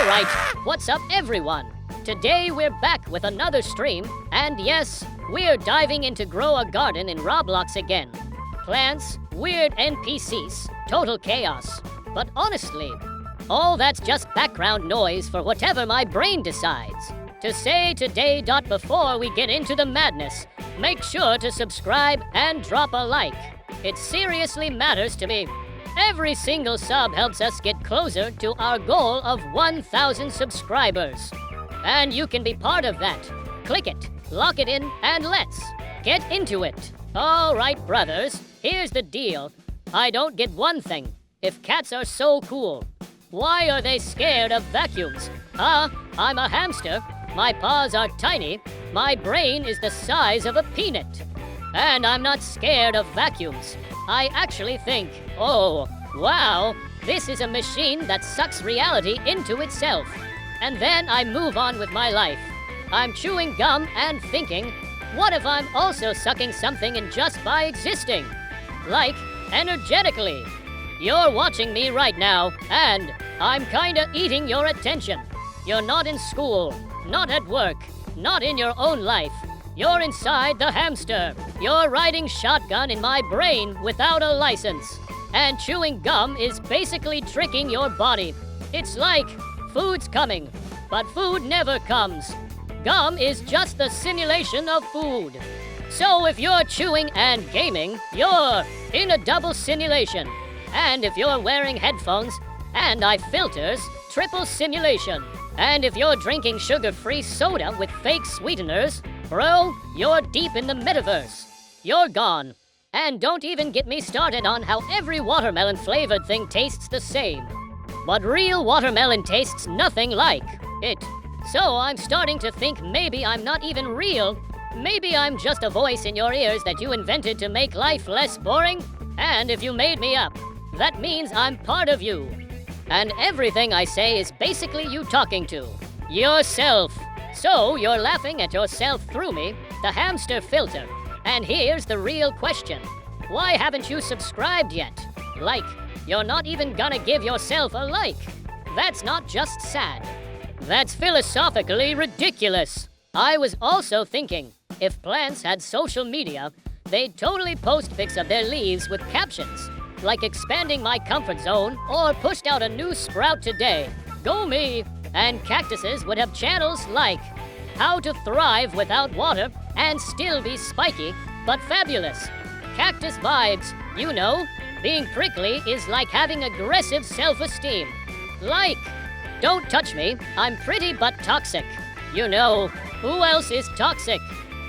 Alright, what's up everyone? Today we're back with another stream, and yes, we're diving into Grow a Garden in Roblox again. Plants, weird NPCs, total chaos. But honestly, all that's just background noise for whatever my brain decides. To say today. Before we get into the madness, make sure to subscribe and drop a like. It seriously matters to me. Every single sub helps us get closer to our goal of 1,000 subscribers. And you can be part of that. Click it, lock it in, and let's get into it. All right, brothers, here's the deal. I don't get one thing. If cats are so cool, why are they scared of vacuums? I'm a hamster. My paws are tiny. My brain is the size of a peanut. And I'm not scared of vacuums. I actually think, oh, wow, this is a machine that sucks reality into itself. And then I move on with my life. I'm chewing gum and thinking, what if I'm also sucking something in just by existing? Like, energetically. You're watching me right now, and I'm kinda eating your attention. You're not in school, not at work, not in your own life. You're inside the hamster. You're riding shotgun in my brain without a license. And chewing gum is basically tricking your body. It's like, food's coming, but food never comes. Gum is just the simulation of food. So if you're chewing and gaming, you're in a double simulation. And if you're wearing headphones and eye filters, triple simulation. And if you're drinking sugar-free soda with fake sweeteners, bro, you're deep in the metaverse. You're gone. And don't even get me started on how every watermelon-flavored thing tastes the same. But real watermelon tastes nothing like it. So I'm starting to think maybe I'm not even real. Maybe I'm just a voice in your ears that you invented to make life less boring. And if you made me up, that means I'm part of you. And everything I say is basically you talking to yourself. So you're laughing at yourself through me, the hamster filter. And here's the real question. Why haven't you subscribed yet? Like, you're not even gonna give yourself a like. That's not just sad. That's philosophically ridiculous. I was also thinking, if plants had social media, they'd totally post pics of their leaves with captions, like expanding my comfort zone or pushed out a new sprout today. Go me! And cactuses would have channels like how to thrive without water and still be spiky, but fabulous. Cactus vibes, you know. Being prickly is like having aggressive self-esteem. Like, don't touch me, I'm pretty but toxic. You know, who else is toxic?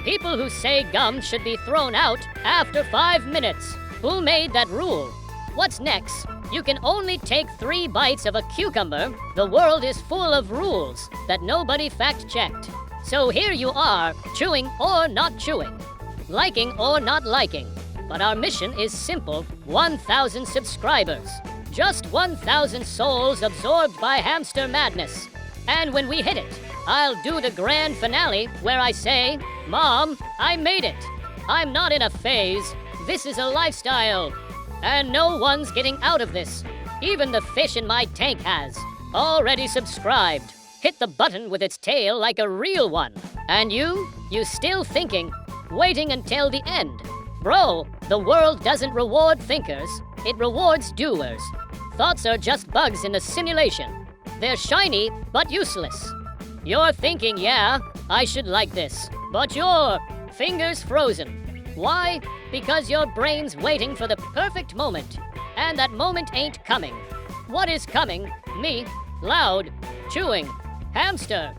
People who say gum should be thrown out after 5 minutes. Who made that rule? What's next? You can only take 3 bites of a cucumber. The world is full of rules that nobody fact-checked. So here you are, chewing or not chewing, liking or not liking. But our mission is simple, 1,000 subscribers. Just 1,000 souls absorbed by hamster madness. And when we hit it, I'll do the grand finale where I say, Mom, I made it. I'm not in a phase. This is a lifestyle. And no one's getting out of this. Even the fish in my tank has. Already subscribed. Hit the button with its tail like a real one. And you still thinking, waiting until the end. Bro, the world doesn't reward thinkers. It rewards doers. Thoughts are just bugs in a simulation. They're shiny, but useless. You're thinking, yeah, I should like this. But your fingers frozen. Why? Because your brain's waiting for the perfect moment. And that moment ain't coming. What is coming? Me, loud, chewing, hamster.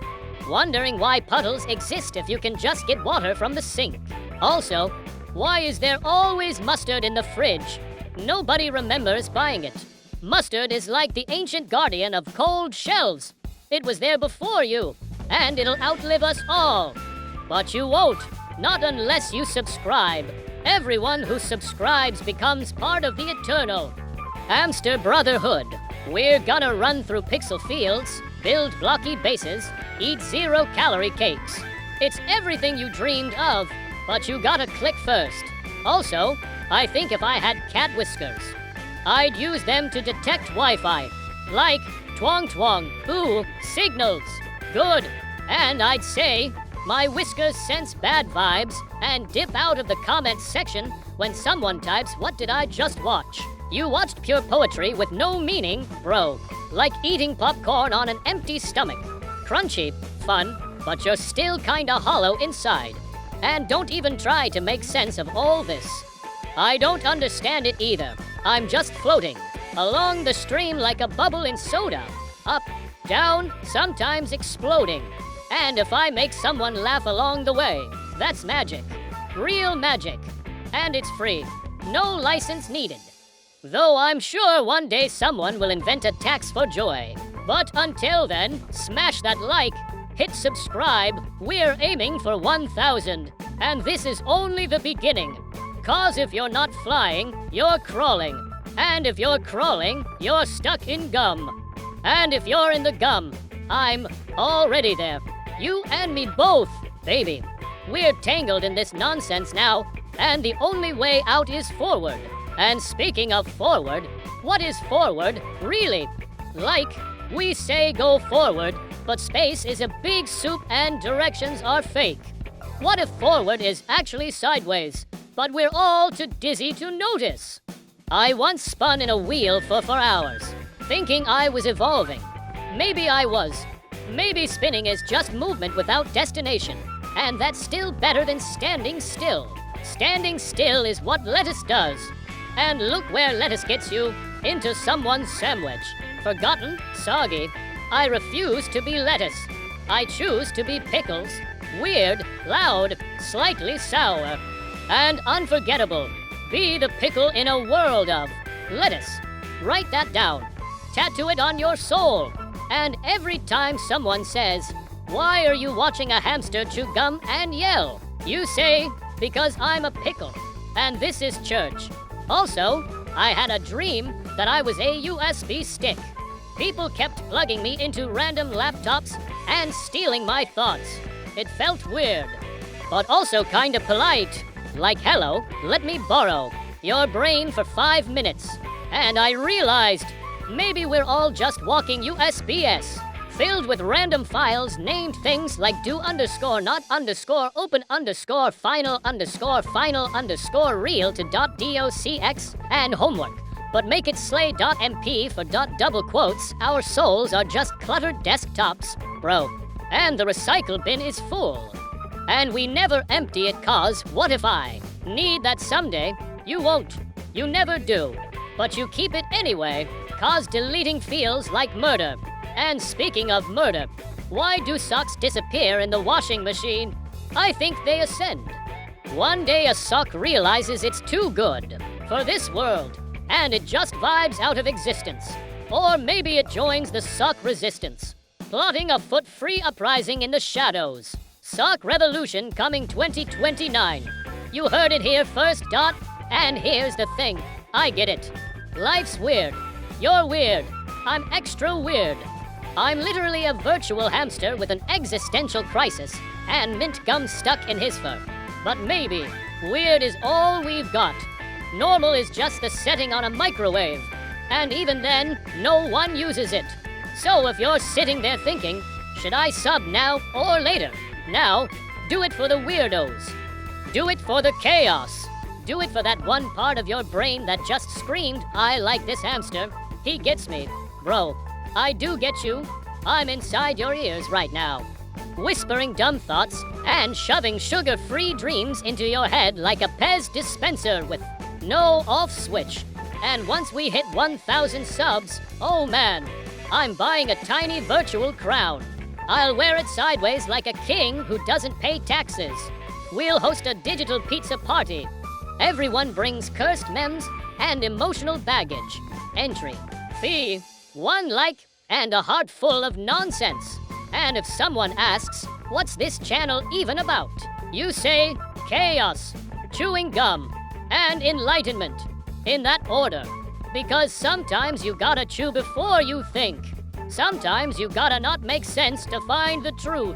Wondering why puddles exist if you can just get water from the sink. Also, why is there always mustard in the fridge? Nobody remembers buying it. Mustard is like the ancient guardian of cold shelves. It was there before you, and it'll outlive us all. But you won't, not unless you subscribe. Everyone who subscribes becomes part of the eternal Hamster Brotherhood. We're gonna run through pixel fields, build blocky bases, eat 0-calorie cakes. It's everything you dreamed of, but you gotta click first. Also, I think if I had cat whiskers, I'd use them to detect Wi-Fi. Like Twong twong. Ooh, signals. Good. And I'd say my whiskers sense bad vibes and dip out of the comments section when someone types, "What did I just watch?" You watched pure poetry with no meaning, bro. Like eating popcorn on an empty stomach. Crunchy, fun, but you're still kinda hollow inside. And don't even try to make sense of all this. I don't understand it either. I'm just floating along the stream like a bubble in soda. Up, down, sometimes exploding. And if I make someone laugh along the way, that's magic. Real magic. And it's free. No license needed. Though I'm sure one day someone will invent a tax for joy. But until then, smash that like, hit subscribe. We're aiming for 1,000. And this is only the beginning. 'Cause if you're not flying, you're crawling. And if you're crawling, you're stuck in gum. And if you're in the gum, I'm already there. You and me both, baby. We're tangled in this nonsense now, and the only way out is forward. And speaking of forward, what is forward, really? Like, we say go forward, but space is a big soup and directions are fake. What if forward is actually sideways, but we're all too dizzy to notice? I once spun in a wheel for 4 hours, thinking I was evolving. Maybe I was. Maybe spinning is just movement without destination, and that's still better than standing still. Standing still is what lettuce does. And look where lettuce gets you, into someone's sandwich. Forgotten, soggy. I refuse to be lettuce. I choose to be pickles. Weird, loud, slightly sour, and unforgettable. Be the pickle in a world of lettuce. Write that down. Tattoo it on your soul. And every time someone says, "Why are you watching a hamster chew gum and yell?" you say, "Because I'm a pickle, and this is church." Also, I had a dream that I was a USB stick. People kept plugging me into random laptops and stealing my thoughts. It felt weird, but also kinda polite. Like, "Hello, let me borrow your brain for 5 minutes." And I realized maybe we're all just walking USBs, filled with random files named things like do underscore not underscore open underscore final real to .docx and homework. But make it slay.mp for double quotes. Our souls are just cluttered desktops, bro. And the recycle bin is full. And we never empty it 'cause what if I need that someday? You won't. You never do. But you keep it anyway, 'cause deleting feels like murder. And speaking of murder, why do socks disappear in the washing machine? I think they ascend. One day a sock realizes it's too good for this world, and it just vibes out of existence. Or maybe it joins the sock resistance, plotting a foot-free uprising in the shadows. Sock revolution coming 2029. You heard it here first, Dot. And here's the thing, I get it. Life's weird. You're weird. I'm extra weird. I'm literally a virtual hamster with an existential crisis and mint gum stuck in his fur. But maybe weird is all we've got. Normal is just the setting on a microwave. And even then, no one uses it. So if you're sitting there thinking, should I sub now or later? Now, do it for the weirdos. Do it for the chaos. Do it for that one part of your brain that just screamed, "I like this hamster. He gets me." Bro, I do get you. I'm inside your ears right now, whispering dumb thoughts and shoving sugar-free dreams into your head like a Pez dispenser with no off switch. And once we hit 1,000 subs, oh man, I'm buying a tiny virtual crown. I'll wear it sideways like a king who doesn't pay taxes. We'll host a digital pizza party. Everyone brings cursed memes and emotional baggage. Entry fee, 1 like, and a heart full of nonsense. And if someone asks, what's this channel even about? You say, chaos, chewing gum, and enlightenment. In that order. Because sometimes you gotta chew before you think. Sometimes you gotta not make sense to find the truth.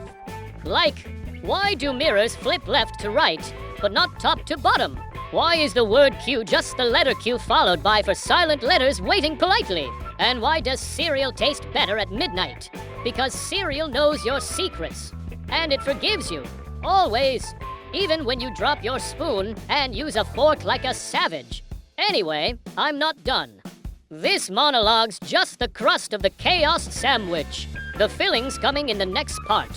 Like, why do mirrors flip left to right, but not top to bottom? Why is the word Q just the letter Q followed by 4 silent letters waiting politely? And why does cereal taste better at midnight? Because cereal knows your secrets. And it forgives you. Always. Even when you drop your spoon and use a fork like a savage. Anyway, I'm not done. This monologue's just the crust of the chaos sandwich. The filling's coming in the next part.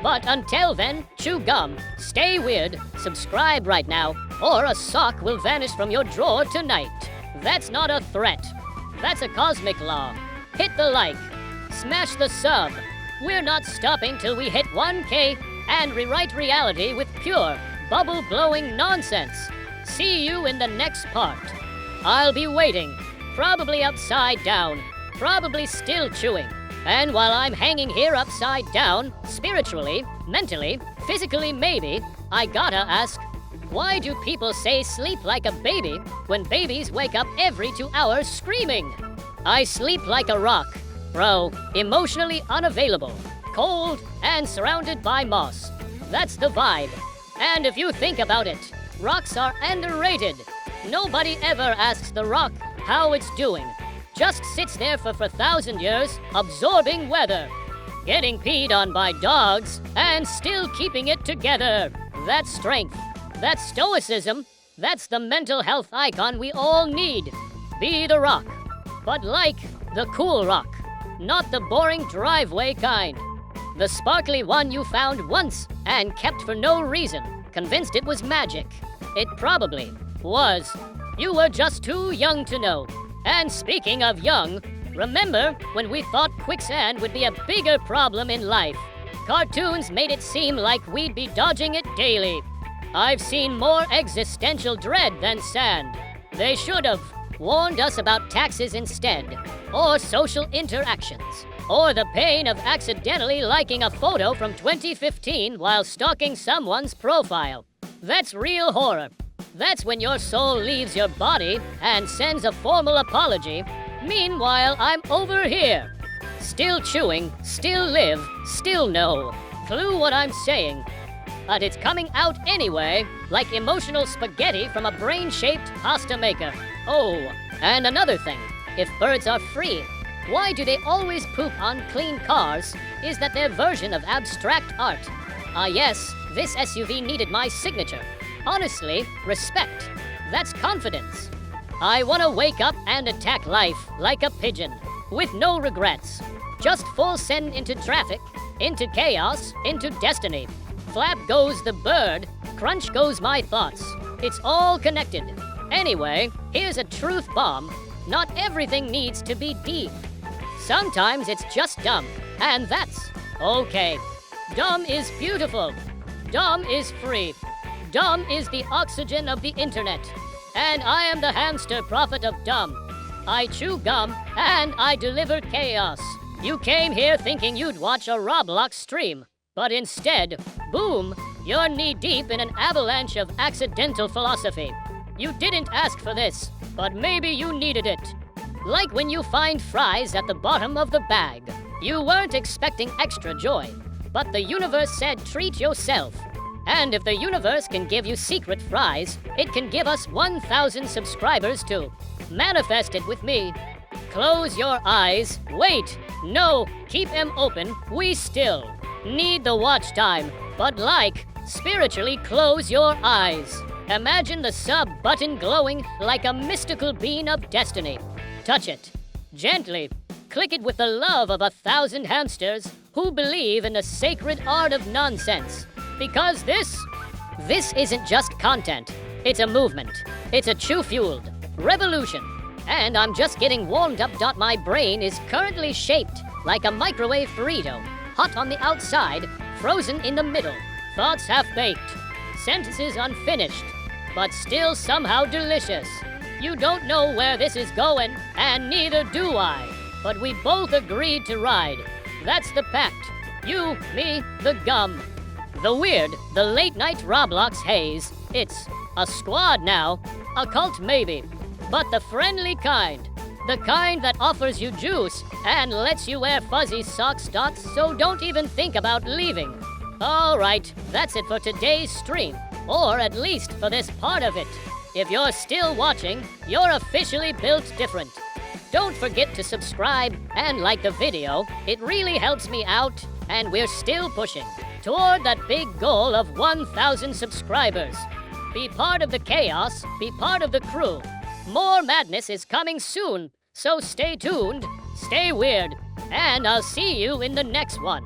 But until then, chew gum, stay weird, subscribe right now, or a sock will vanish from your drawer tonight. That's not a threat. That's a cosmic law. Hit the like. Smash the sub. We're not stopping till we hit 1K and rewrite reality with pure, bubble-blowing nonsense. See you in the next part. I'll be waiting, probably upside down, probably still chewing. And while I'm hanging here upside down, spiritually, mentally, physically maybe, I gotta ask, why do people say sleep like a baby when babies wake up every 2 hours screaming? I sleep like a rock, bro, emotionally unavailable, cold, and surrounded by moss. That's the vibe. And if you think about it, rocks are underrated. Nobody ever asks the rock how it's doing. Just sits there for 1,000 years, absorbing weather, getting peed on by dogs, and still keeping it together. That's strength. That's stoicism. That's the mental health icon we all need. Be the rock. But like the cool rock. Not the boring driveway kind. The sparkly one you found once and kept for no reason, convinced it was magic. It probably was. You were just too young to know. And speaking of young, remember when we thought quicksand would be a bigger problem in life? Cartoons made it seem like we'd be dodging it daily. I've seen more existential dread than sand. They should have warned us about taxes instead, or social interactions, or the pain of accidentally liking a photo from 2015 while stalking someone's profile. That's real horror. That's when your soul leaves your body and sends a formal apology. Meanwhile, I'm over here. Still chewing, still live, still know. Clue what I'm saying. But it's coming out anyway, like emotional spaghetti from a brain-shaped pasta maker. Oh, and another thing. If birds are free, why do they always poop on clean cars? Is that their version of abstract art? Yes, this SUV needed my signature. Honestly, respect. That's confidence. I want to wake up and attack life like a pigeon, with no regrets. Just full send into traffic, into chaos, into destiny. Flap goes the bird, crunch goes my thoughts. It's all connected. Anyway, here's a truth bomb. Not everything needs to be deep. Sometimes it's just dumb, and that's okay. Dumb is beautiful. Dumb is free. Dumb is the oxygen of the internet. And I am the hamster prophet of dumb. I chew gum and I deliver chaos. You came here thinking you'd watch a Roblox stream, but instead, boom, you're knee-deep in an avalanche of accidental philosophy. You didn't ask for this, but maybe you needed it. Like when you find fries at the bottom of the bag. You weren't expecting extra joy, but the universe said treat yourself. And if the universe can give you secret fries, it can give us 1,000 subscribers too. Manifest it with me. Close your eyes. Wait. No. Keep them open. We still need the watch time. But spiritually close your eyes. Imagine the sub button glowing like a mystical bean of destiny. Touch it. Gently. Click it with the love of 1,000 hamsters who believe in the sacred art of nonsense. Because this isn't just content. It's a movement. It's a chew-fueled revolution. And I'm just getting warmed up. My brain is currently shaped like a microwave burrito. Hot on the outside, frozen in the middle. Thoughts half-baked. Sentences unfinished. But still somehow delicious. You don't know where this is going, and neither do I. But we both agreed to ride. That's the pact. You, me, the gum. The weird, the late-night Roblox haze. It's a squad now. A cult maybe. But the friendly kind. The kind that offers you juice and lets you wear fuzzy socks dots, so don't even think about leaving. Alright, that's it for today's stream. Or at least for this part of it. If you're still watching, you're officially built different. Don't forget to subscribe and like the video. It really helps me out, and we're still pushing toward that big goal of 1,000 subscribers. Be part of the chaos, be part of the crew. More madness is coming soon, so stay tuned, stay weird, and I'll see you in the next one.